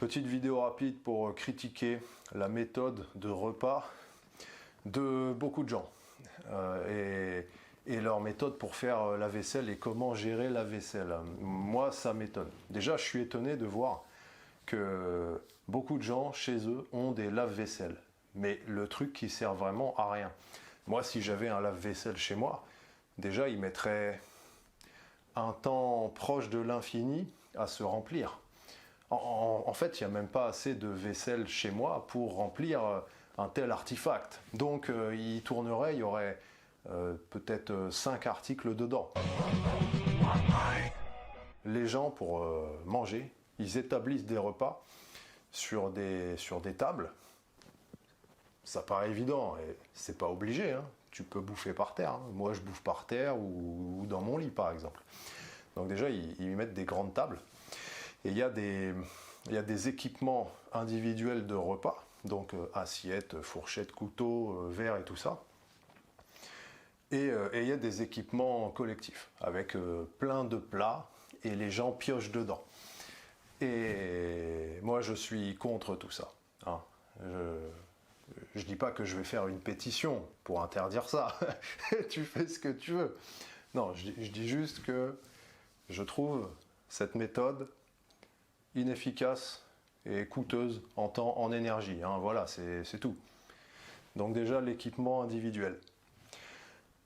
Petite vidéo rapide pour critiquer la méthode de repas de beaucoup de gens et leur méthode pour faire la vaisselle et comment gérer la vaisselle. Moi, ça m'étonne. Déjà, je suis étonné de voir que beaucoup de gens chez eux ont des lave-vaisselle, mais le truc qui sert vraiment à rien. Moi, si j'avais un lave-vaisselle chez moi, déjà, il mettrait un temps proche de l'infini à se remplir. En fait, il n'y a même pas assez de vaisselle chez moi pour remplir un tel artefact. Donc, il tournerait, il y aurait peut-être 5 articles dedans. Les gens, pour manger, ils établissent des repas sur des tables. Ça paraît évident, et c'est pas obligé, hein. Tu peux bouffer par terre. Hein. Moi, je bouffe par terre ou dans mon lit, par exemple. Donc déjà, ils mettent des grandes tables. Et il y a des équipements individuels de repas, donc assiettes, fourchettes, couteaux, verres et tout ça. Et il y a des équipements collectifs, avec plein de plats, et les gens piochent dedans. Et moi, je suis contre tout ça. Hein. Je dis pas que je vais faire une pétition pour interdire ça. Tu fais ce que tu veux. Non, je dis juste que je trouve cette méthode inefficace et coûteuse en temps, en énergie. Hein, voilà, c'est tout. Donc déjà, l'équipement individuel.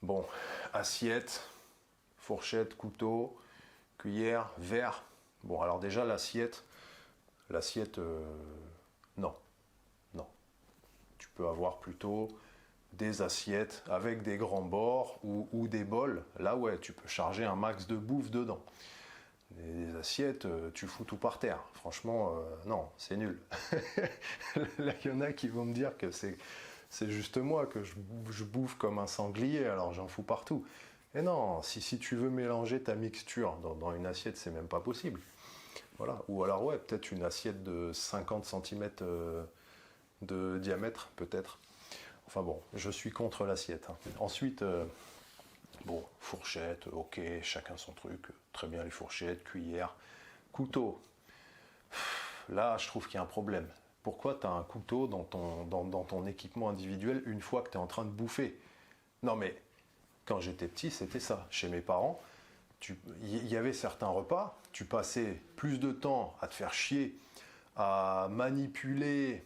Bon, assiette, fourchette, couteau, cuillère, verre. Bon, alors déjà, l'assiette, non. Tu peux avoir plutôt des assiettes avec des grands bords ou des bols. Là, ouais, tu peux charger un max de bouffe dedans. Des assiettes, tu fous tout par terre. Franchement, non, c'est nul. Là, il y en a qui vont me dire que c'est juste moi, que je bouffe comme un sanglier, alors j'en fous partout. Et non, si tu veux mélanger ta mixture dans une assiette, c'est même pas possible. Voilà. Ou alors, ouais, peut-être une assiette de 50 cm de diamètre, peut-être. Enfin bon, je suis contre l'assiette. Hein. Ensuite, bon, fourchette, ok, chacun son truc, très bien les fourchettes, cuillères, couteau. Là, je trouve qu'il y a un problème. Pourquoi tu as un couteau dans ton équipement individuel une fois que tu es en train de bouffer? Non mais, quand j'étais petit, c'était ça. Chez mes parents, il y avait certains repas, tu passais plus de temps à te faire chier, à manipuler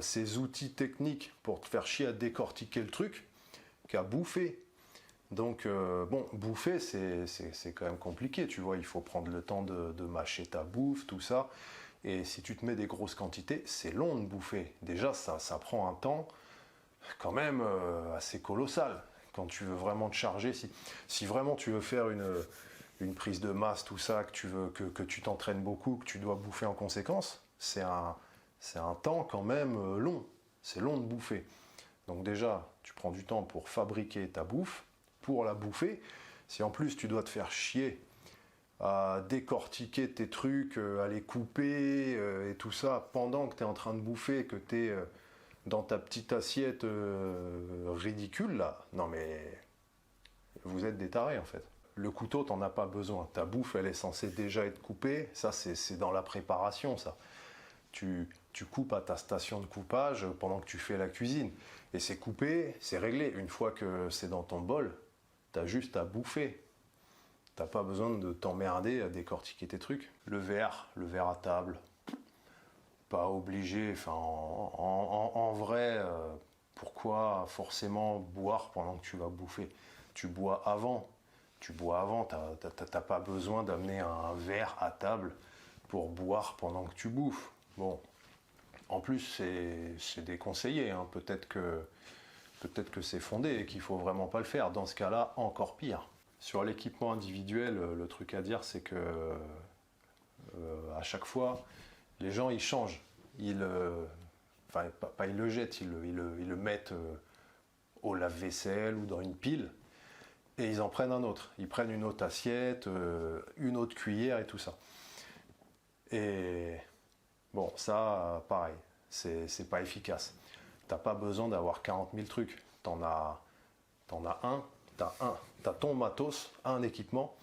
ces outils techniques pour te faire chier à décortiquer le truc, qu'à bouffer. Donc, bon, bouffer, c'est quand même compliqué, tu vois, il faut prendre le temps de mâcher ta bouffe, tout ça, et si tu te mets des grosses quantités, c'est long de bouffer. Déjà, ça prend un temps quand même assez colossal, quand tu veux vraiment te charger, si vraiment tu veux faire une prise de masse, tout ça, que tu veux que tu t'entraînes beaucoup, que tu dois bouffer en conséquence, c'est un temps quand même long, c'est long de bouffer. Donc déjà, tu prends du temps pour fabriquer ta bouffe, pour la bouffer. Si en plus tu dois te faire chier à décortiquer tes trucs, à les couper et tout ça pendant que tu es en train de bouffer, que tu es dans ta petite assiette ridicule là, non mais vous êtes des tarés en fait. Le couteau, t'en as pas besoin. Ta bouffe, elle est censée déjà être coupée. Ça, c'est dans la préparation, ça. Tu coupes à ta station de coupage pendant que tu fais la cuisine. Et c'est coupé, c'est réglé. Une fois que c'est dans ton bol, t'as juste à bouffer. T'as pas besoin de t'emmerder à décortiquer tes trucs. Le verre à table, pas obligé. Enfin, en vrai, pourquoi forcément boire pendant que tu vas bouffer? Tu bois avant, t'as pas besoin d'amener un verre à table pour boire pendant que tu bouffes. Bon, en plus c'est déconseillé, hein. Peut-être que c'est fondé et qu'il faut vraiment pas le faire. Dans ce cas-là, encore pire. Sur l'équipement individuel, le truc à dire, c'est que à chaque fois, les gens ils changent. Enfin, pas ils le jettent, ils le mettent au lave-vaisselle ou dans une pile. Et ils en prennent un autre. Ils prennent une autre assiette, une autre cuillère et tout ça. Et bon, ça, pareil, c'est pas efficace. T'as pas besoin d'avoir 40 000 trucs. T'as ton matos, un équipement.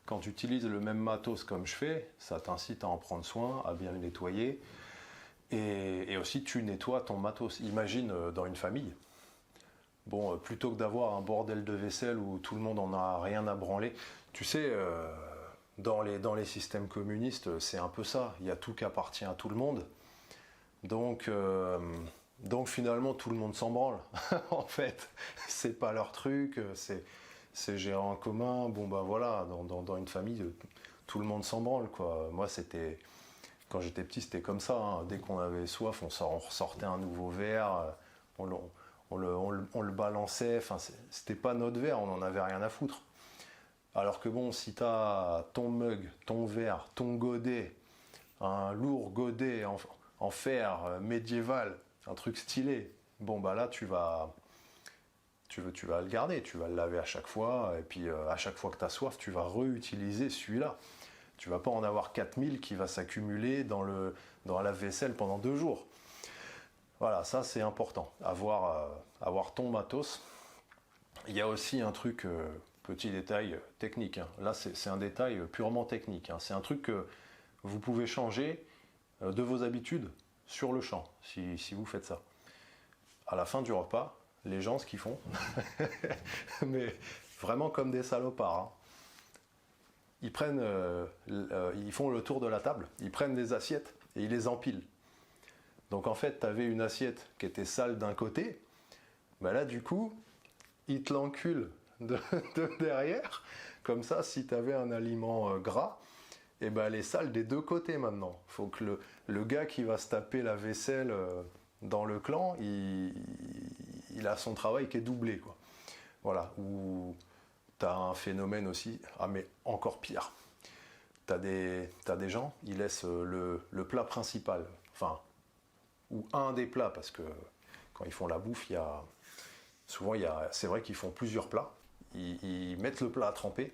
quand tu utilises le même matos comme je fais, ça t'incite à en prendre soin, à bien le nettoyer. Et aussi, tu nettoies ton matos. Imagine dans une famille. Bon, plutôt que d'avoir un bordel de vaisselle où tout le monde en a rien à branler, tu sais, dans les systèmes communistes, c'est un peu ça. Il y a tout qui appartient à tout le monde. Donc finalement, tout le monde s'en branle. En fait, c'est pas leur truc, c'est géré en commun. Bon, ben voilà, dans une famille, tout le monde s'en branle, quoi. Moi, quand j'étais petit, c'était comme ça, hein. Dès qu'on avait soif, on ressortait un nouveau verre, on le balançait. Enfin, c'était pas notre verre, on n'en avait rien à foutre. Alors que bon, si tu as ton mug, ton verre, ton godet, un lourd godet en fer médiéval, un truc stylé, bon bah là tu vas le garder, tu vas le laver à chaque fois, et puis à chaque fois que tu as soif, tu vas réutiliser celui-là. Tu vas pas en avoir 4000 qui va s'accumuler dans la vaisselle pendant 2 jours. Voilà, ça c'est important, avoir ton matos. Il y a aussi un truc, petit détail technique, hein. Là c'est un détail purement technique, hein. C'est un truc que vous pouvez changer de vos habitudes sur le champ, si vous faites ça. À la fin du repas, les gens, ce qu'ils font, mais vraiment comme des salopards, hein. Ils font le tour de la table, ils prennent des assiettes et ils les empilent. Donc en fait, tu avais une assiette qui était sale d'un côté, bah là du coup, ils te l'enculent de derrière, comme ça, si tu avais un aliment gras, et ben elle est sale des deux côtés maintenant. Il faut que le gars qui va se taper la vaisselle dans le clan, il a son travail qui est doublé, quoi. Voilà. Ou t'as un phénomène aussi, mais encore pire. T'as des gens, ils laissent le plat principal, enfin, ou un des plats, parce que quand ils font la bouffe, c'est vrai qu'ils font plusieurs plats. Ils mettent le plat à tremper,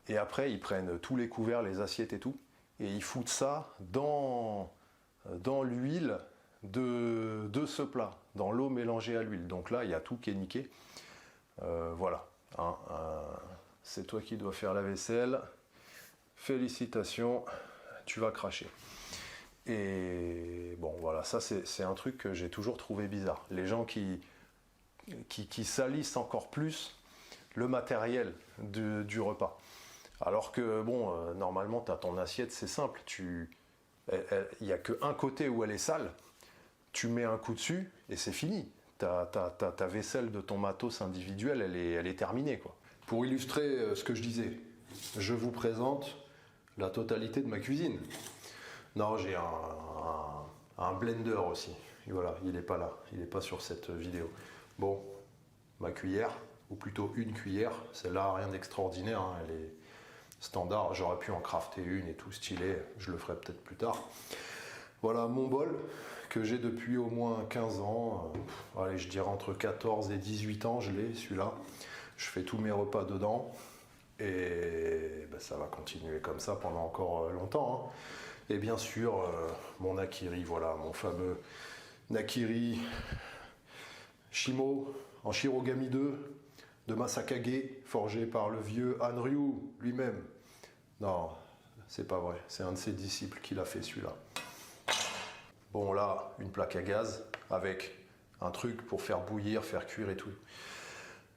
et après ils prennent tous les couverts, les assiettes et tout, et ils foutent ça dans l'huile de ce plat, dans l'eau mélangée à l'huile. Donc là, il y a tout qui est niqué. Voilà. C'est toi qui dois faire la vaisselle. Félicitations, tu vas cracher. Et bon, voilà, ça c'est un truc que j'ai toujours trouvé bizarre. Les gens qui salissent encore plus le matériel du repas. Alors que, bon, normalement, tu as ton assiette, c'est simple. Il n'y a qu'un côté où elle est sale. Tu mets un coup dessus et c'est fini. Ta vaisselle de ton matos individuel, elle est terminée, quoi. Pour illustrer ce que je disais, je vous présente la totalité de ma cuisine. Non, j'ai un blender aussi. Et voilà, il n'est pas là. Il n'est pas sur cette vidéo. Bon, ma cuillère, ou plutôt une cuillère. Celle-là, rien d'extraordinaire, hein. Elle est standard. J'aurais pu en crafter une et tout stylé. Je le ferai peut-être plus tard. Voilà mon bol que j'ai depuis au moins 15 ans. Allez, je dirais entre 14 et 18 ans, je l'ai, celui-là. Je fais tous mes repas dedans. Et ben, ça va continuer comme ça pendant encore longtemps, hein. Et bien sûr, mon Nakiri, voilà, mon fameux Nakiri Shimo en Shirogami 2 de Masakage, forgé par le vieux Hanryu lui-même. Non, c'est pas vrai, c'est un de ses disciples qui l'a fait celui-là. Bon, là, une plaque à gaz avec un truc pour faire bouillir, faire cuire et tout.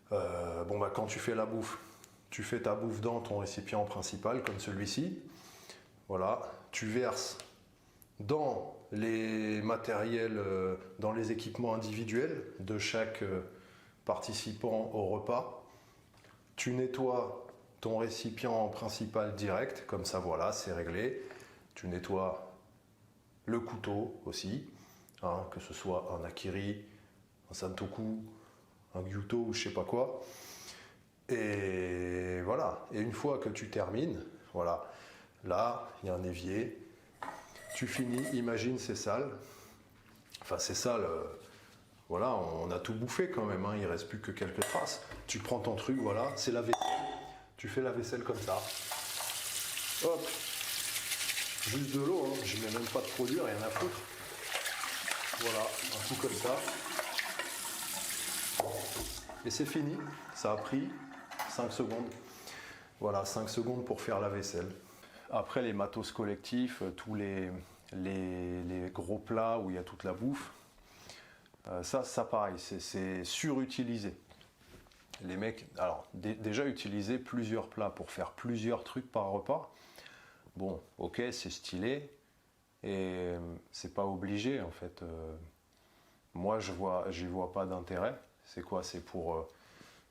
Bon, bah, quand tu fais la bouffe, tu fais ta bouffe dans ton récipient principal, comme celui-ci. Voilà, tu verses dans les matériels, dans les équipements individuels de chaque participant au repas. Tu nettoies ton récipient principal direct, comme ça, voilà, c'est réglé. Tu nettoies le couteau aussi, hein, que ce soit un akiri, un santoku, un gyuto ou je sais pas quoi. Et voilà. Et une fois que tu termines, voilà, là, il y a un évier. Tu finis, imagine, c'est sale. Enfin, c'est sale. Voilà, on a tout bouffé quand même, hein, il reste plus que quelques traces. Tu prends ton truc, voilà, c'est la vaisselle. Tu fais la vaisselle comme ça. Hop. Juste de l'eau, hein. Je mets même pas de produit, rien à foutre. Voilà, un coup comme ça. Et c'est fini. Ça a pris 5 secondes. Voilà, 5 secondes pour faire la vaisselle. Après, les matos collectifs, tous les gros plats où il y a toute la bouffe, ça pareil, c'est surutilisé. Les mecs, alors déjà utiliser plusieurs plats pour faire plusieurs trucs par repas, bon, ok, c'est stylé, et c'est pas obligé en fait. Moi, j'y vois pas d'intérêt. C'est quoi?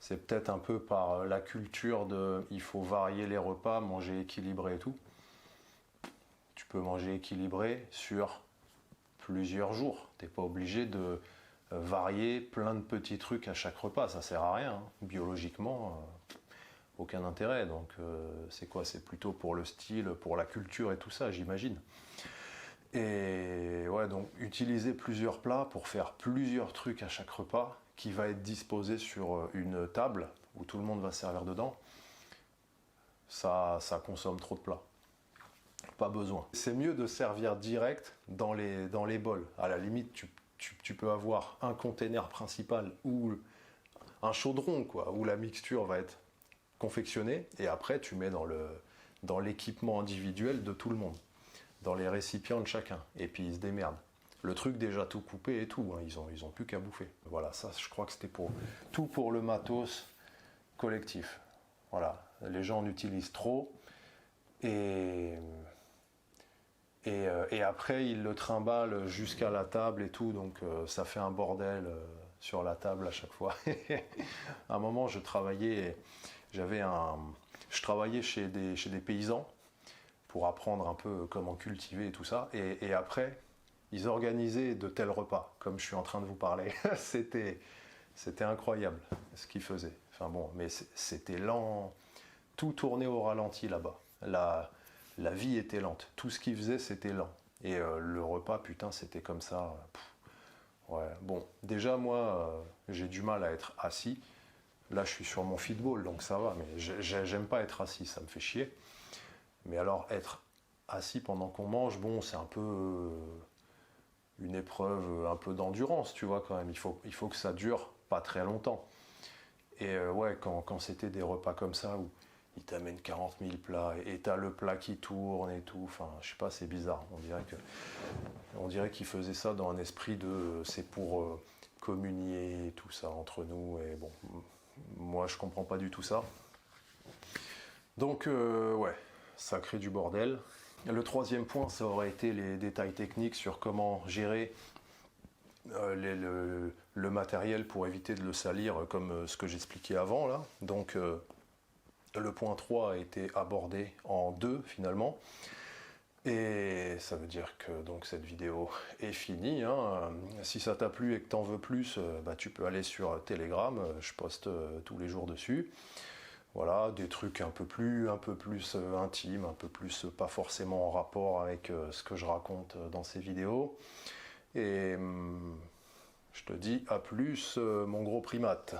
C'est peut-être un peu par la culture de, il faut varier les repas, manger équilibré et tout. Tu peux manger équilibré sur plusieurs jours. T'es pas obligé de varier plein de petits trucs à chaque repas. Ça sert à rien, hein. Biologiquement, aucun intérêt. Donc, c'est quoi? C'est plutôt pour le style, pour la culture et tout ça, j'imagine. Et ouais, donc utiliser plusieurs plats pour faire plusieurs trucs à chaque repas qui va être disposé sur une table où tout le monde va se servir dedans, ça consomme trop de plats. Pas besoin. C'est mieux de servir direct dans les bols. À la limite, tu peux avoir un container principal ou un chaudron, quoi, où la mixture va être confectionnée, et après tu mets dans l'équipement individuel de tout le monde, dans les récipients de chacun, et puis ils se démerdent. Le truc déjà tout coupé et tout, hein, ils ont plus qu'à bouffer. Voilà, ça je crois que c'était tout pour le matos collectif. Voilà, les gens en utilisent trop, et après ils le trimballent jusqu'à la table et tout, donc ça fait un bordel sur la table à chaque fois. À un moment je travaillais chez des paysans pour apprendre un peu comment cultiver et tout ça, et après ils organisaient de tels repas comme je suis en train de vous parler. C'était incroyable ce qu'ils faisaient. Enfin bon, mais c'était lent, tout tournait au ralenti là-bas. La vie était lente, tout ce qu'ils faisaient c'était lent, et le repas, putain, c'était comme ça. Ouais, bon, déjà moi j'ai du mal à être assis. Là je suis sur mon feedball donc ça va, mais j'aime pas être assis, ça me fait chier. Mais alors être assis pendant qu'on mange, bon, c'est un peu une épreuve un peu d'endurance, tu vois, quand même. Il faut que ça dure pas très longtemps. Et ouais, quand c'était des repas comme ça où ils t'amènent 40 000 plats et t'as le plat qui tourne et tout, enfin, je sais pas, c'est bizarre. On dirait qu'ils faisaient ça dans un esprit de c'est pour communier et tout ça entre nous. Et bon, moi je comprends pas du tout ça. Donc ouais, ça crée du bordel. Le troisième point, ça aurait été les détails techniques sur comment gérer le matériel pour éviter de le salir, comme ce que j'expliquais avant là. Donc le point 3 a été abordé en 2 finalement. Et ça veut dire que donc cette vidéo est finie, hein. Si ça t'a plu et que t'en veux plus, bah, tu peux aller sur Telegram, je poste tous les jours dessus. Voilà, des trucs un peu plus intimes, un peu plus pas forcément en rapport avec ce que je raconte dans ces vidéos. Et je te dis à plus, mon gros primate.